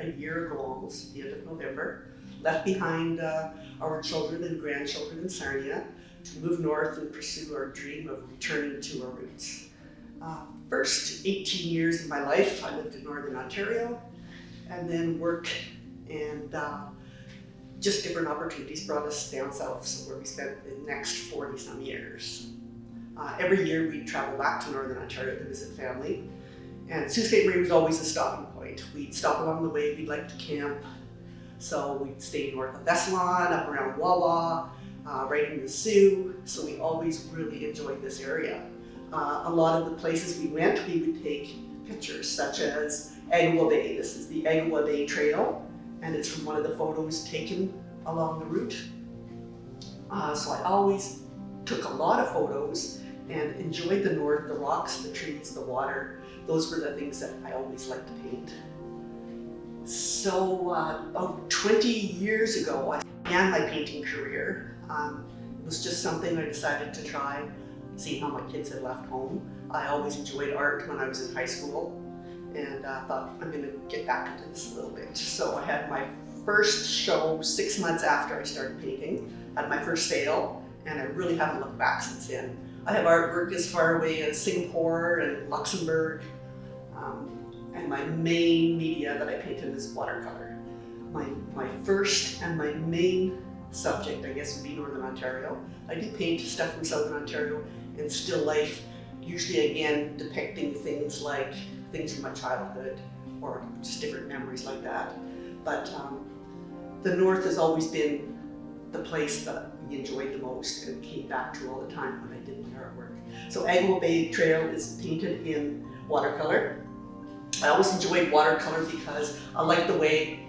a year ago almost, the end of November. Left behind our children and grandchildren in Sarnia to move north and pursue our dream of returning to our roots. First 18 years of my life, I lived in Northern Ontario, and then work and just different opportunities brought us down south, so where we spent the next 40 some years. Every year we'd travel back to Northern Ontario to visit family, and Sault Ste. Marie was always a stopping point. We'd stop along the way, we'd like to camp, so we'd stay north of Thessalon, up around Wawa, right in the Sioux, so we always really enjoyed this area. A lot of the places we went, we would take pictures, such as Agawa Bay. This is the Agawa Bay Trail, and it's from one of the photos taken along the route. So I always took a lot of photos and enjoyed the north, the rocks, the trees, the water. Those were the things that I always liked to paint. So about 20 years ago, I began my painting career. It was just something I decided to try, see how my kids had left home. I always enjoyed art when I was in high school, and thought I'm going to get back into this a little bit. So I had my first show 6 months after I started painting, had my first sale, and I really haven't looked back since then. I have artwork as far away as Singapore and Luxembourg, and my main media that I painted is watercolour. My first and my main subject, I guess, would be Northern Ontario. I do paint stuff from Southern Ontario and still life, usually again depicting things like things from my childhood or just different memories like that. But the North has always been the place that we enjoyed the most and came back to all the time when I did my artwork. So Agawa Bay Trail is painted in watercolor. I always enjoyed watercolor because I like the way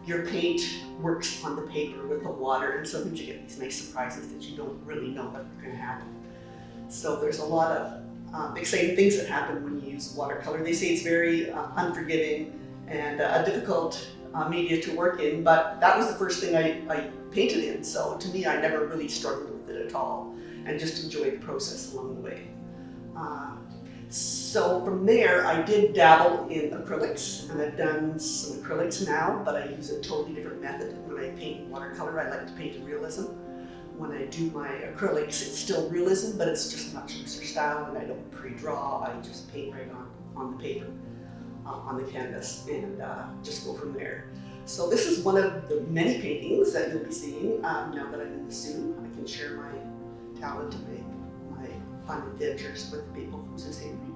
your paint works on the paper with the water, and sometimes you get these nice surprises that you don't really know that are going to happen. So there's a lot of exciting things that happen when you use watercolor. They say it's very unforgiving and a difficult media to work in, but that was the first thing I painted in, so to me I never really struggled with it at all and just enjoyed the process along the way. So from there I did dabble in acrylics, and I've done some acrylics now, but I use a totally different method. When I paint watercolor, I like to paint in realism. When I do my acrylics, it's still realism, but it's just much looser style, and I don't pre-draw. I just paint right on the paper, on the canvas, and just go from there. So this is one of the many paintings that you'll be seeing now that I'm in the Sioux. I can share my talent and my fun adventures with the people from Sault Ste.